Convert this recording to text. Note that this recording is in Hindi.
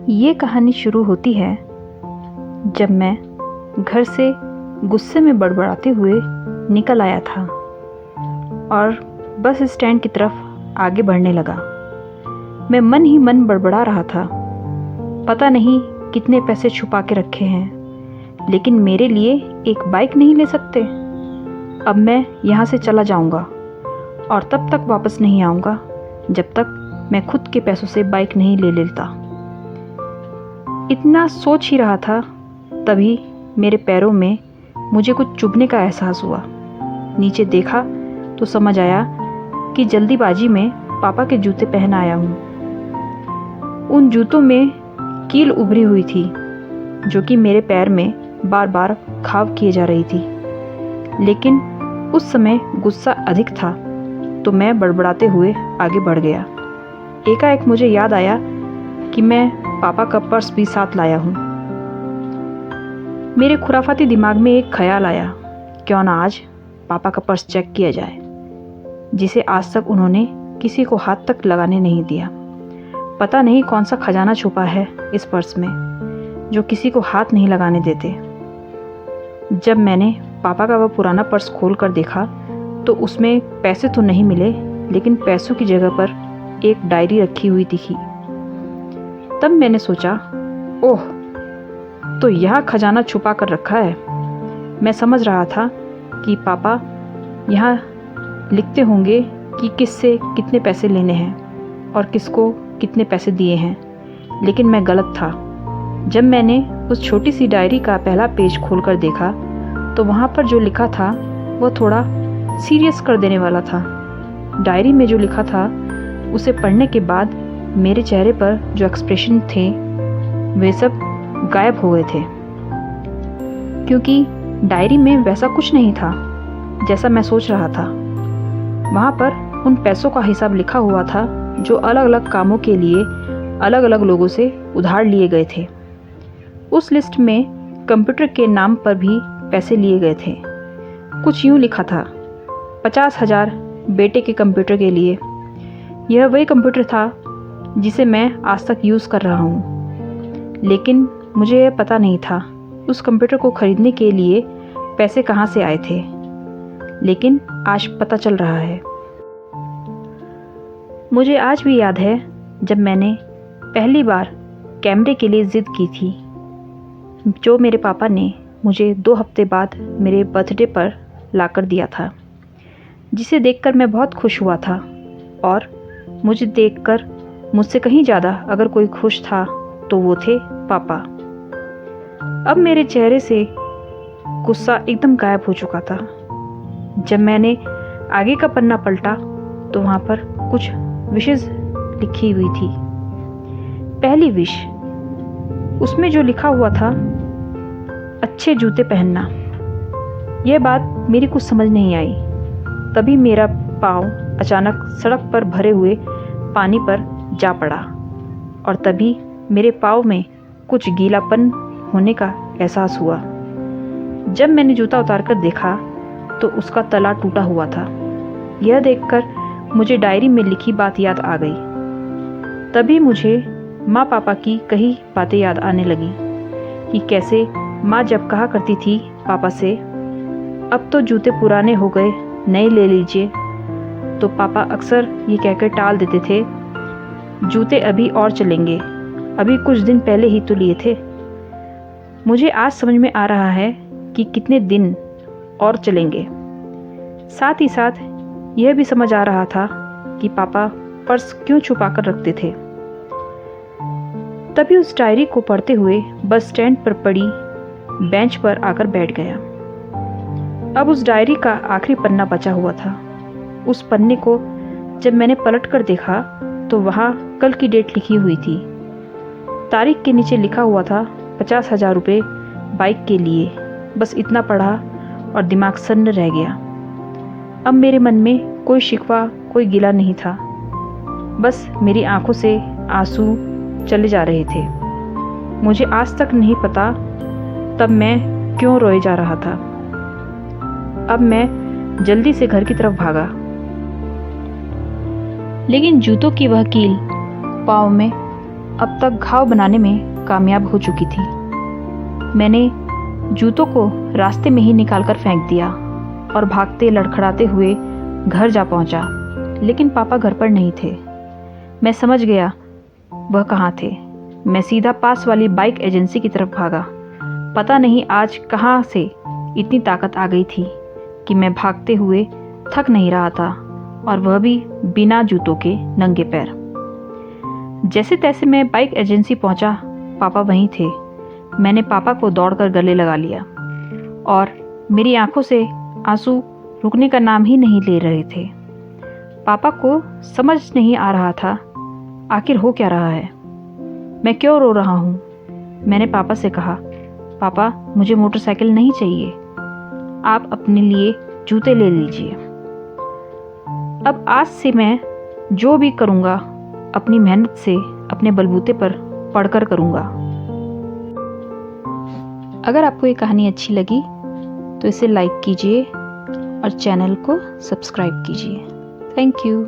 ये कहानी शुरू होती है जब मैं घर से गुस्से में बड़बड़ाते हुए निकल आया था और बस स्टैंड की तरफ आगे बढ़ने लगा। मैं मन ही मन बड़बड़ा रहा था। पता नहीं कितने पैसे छुपा के रखे हैं, लेकिन मेरे लिए एक बाइक नहीं ले सकते। अब मैं यहाँ से चला जाऊँगा और तब तक वापस नहीं आऊँगा जब तक मैं खुद के पैसों से बाइक नहीं ले लेता। इतना सोच ही रहा था, तभी मेरे पैरों में मुझे कुछ चुभने का एहसास हुआ। नीचे देखा तो समझ आया कि जल्दीबाजी में पापा के जूते पहन आया हूँ। उन जूतों में कील उभरी हुई थी जो कि मेरे पैर में बार बार घाव किए जा रही थी, लेकिन उस समय गुस्सा अधिक था तो मैं बड़बड़ाते हुए आगे बढ़ गया। एकाएक मुझे याद आया कि मैं पापा का पर्स भी साथ लाया हूँ। मेरे खुराफाती दिमाग में एक ख्याल आया, क्यों ना आज पापा का पर्स चेक किया जाए, जिसे आज तक उन्होंने किसी को हाथ तक लगाने नहीं दिया। पता नहीं कौन सा खजाना छुपा है इस पर्स में जो किसी को हाथ नहीं लगाने देते। जब मैंने पापा का वह पुराना पर्स खोल कर देखा तो उसमें पैसे तो नहीं मिले, लेकिन पैसों की जगह पर एक डायरी रखी हुई दिखी। तब मैंने सोचा, ओह, तो यह खजाना छुपा कर रखा है। मैं समझ रहा था कि पापा यहाँ लिखते होंगे कि किससे कितने पैसे लेने हैं और किसको कितने पैसे दिए हैं, लेकिन मैं गलत था। जब मैंने उस छोटी सी डायरी का पहला पेज खोलकर देखा तो वहाँ पर जो लिखा था वह थोड़ा सीरियस कर देने वाला था। डायरी में जो लिखा था उसे पढ़ने के बाद मेरे चेहरे पर जो एक्सप्रेशन थे वे सब गायब हो गए थे, क्योंकि डायरी में वैसा कुछ नहीं था जैसा मैं सोच रहा था। वहाँ पर उन पैसों का हिसाब लिखा हुआ था जो अलग अलग कामों के लिए अलग अलग लोगों से उधार लिए गए थे। उस लिस्ट में कंप्यूटर के नाम पर भी पैसे लिए गए थे। कुछ यूँ लिखा था, 50,000 बेटे के कंप्यूटर के लिए। यह वही कंप्यूटर था जिसे मैं आज तक यूज़ कर रहा हूँ, लेकिन मुझे यह पता नहीं था उस कंप्यूटर को ख़रीदने के लिए पैसे कहाँ से आए थे, लेकिन आज पता चल रहा है। मुझे आज भी याद है जब मैंने पहली बार कैमरे के लिए ज़िद की थी, जो मेरे पापा ने मुझे 2 हफ्ते बाद मेरे बर्थडे पर लाकर दिया था, जिसे देखकर मैं बहुत खुश हुआ था। और मुझे देखकर मुझसे कहीं ज़्यादा अगर कोई खुश था तो वो थे पापा। अब मेरे चेहरे से गुस्सा एकदम गायब हो चुका था। जब मैंने आगे का पन्ना पलटा तो वहाँ पर कुछ विशेष लिखी हुई थी। पहली विश, उसमें जो लिखा हुआ था, अच्छे जूते पहनना। यह बात मेरी कुछ समझ नहीं आई। तभी मेरा पाँव अचानक सड़क पर भरे हुए पानी पर जा पड़ा और तभी मेरे पाँव में कुछ गीलापन होने का एहसास हुआ। जब मैंने जूता उतारकर देखा तो उसका तला टूटा हुआ था। यह देखकर मुझे डायरी में लिखी बात याद आ गई। तभी मुझे माँ पापा की कई बातें याद आने लगी कि कैसे माँ जब कहा करती थी पापा से, अब तो जूते पुराने हो गए, नए ले लीजिए, तो पापा अक्सर ये कहकर टाल देते थे, जूते अभी और चलेंगे, अभी कुछ दिन पहले ही तो लिए थे। मुझे आज समझ में आ रहा है कि कितने दिन और चलेंगे। साथ ही साथ यह भी समझ आ रहा था कि पापा पर्स क्यों छुपा कर रखते थे। तभी उस डायरी को पढ़ते हुए बस स्टैंड पर पड़ी बेंच पर आकर बैठ गया। अब उस डायरी का आखिरी पन्ना बचा हुआ था। उस पन्ने को जब मैंने पलट कर देखा तो वहाँ कल की डेट लिखी हुई थी। तारीख के नीचे लिखा हुआ था 50,000 रुपये बाइक के लिए। बस इतना पढ़ा और दिमाग सन्न रह गया। अब मेरे मन में कोई शिकवा, कोई गिला नहीं था। बस मेरी आंखों से आंसू चले जा रहे थे। मुझे आज तक नहीं पता तब मैं क्यों रोए जा रहा था। अब मैं जल्दी से घर की तरफ भागा, लेकिन जूतों की वह कील पाँव में अब तक घाव बनाने में कामयाब हो चुकी थी। मैंने जूतों को रास्ते में ही निकालकर फेंक दिया और भागते लड़खड़ाते हुए घर जा पहुंचा, लेकिन पापा घर पर नहीं थे। मैं समझ गया वह कहाँ थे। मैं सीधा पास वाली बाइक एजेंसी की तरफ भागा। पता नहीं आज कहाँ से इतनी ताकत आ गई थी कि मैं भागते हुए थक नहीं रहा था, और वह भी बिना जूतों के नंगे पैर। जैसे तैसे मैं बाइक एजेंसी पहुंचा। पापा वहीं थे। मैंने पापा को दौड़कर गले लगा लिया और मेरी आंखों से आंसू रुकने का नाम ही नहीं ले रहे थे। पापा को समझ नहीं आ रहा था आखिर हो क्या रहा है, मैं क्यों रो रहा हूँ। मैंने पापा से कहा, पापा मुझे मोटरसाइकिल नहीं चाहिए, आप अपने लिए जूते ले लीजिए। अब आज से मैं जो भी करूँगा अपनी मेहनत से अपने बलबूते पर पढ़कर करूँगा। अगर आपको ये कहानी अच्छी लगी तो इसे लाइक कीजिए और चैनल को सब्सक्राइब कीजिए। Thank you.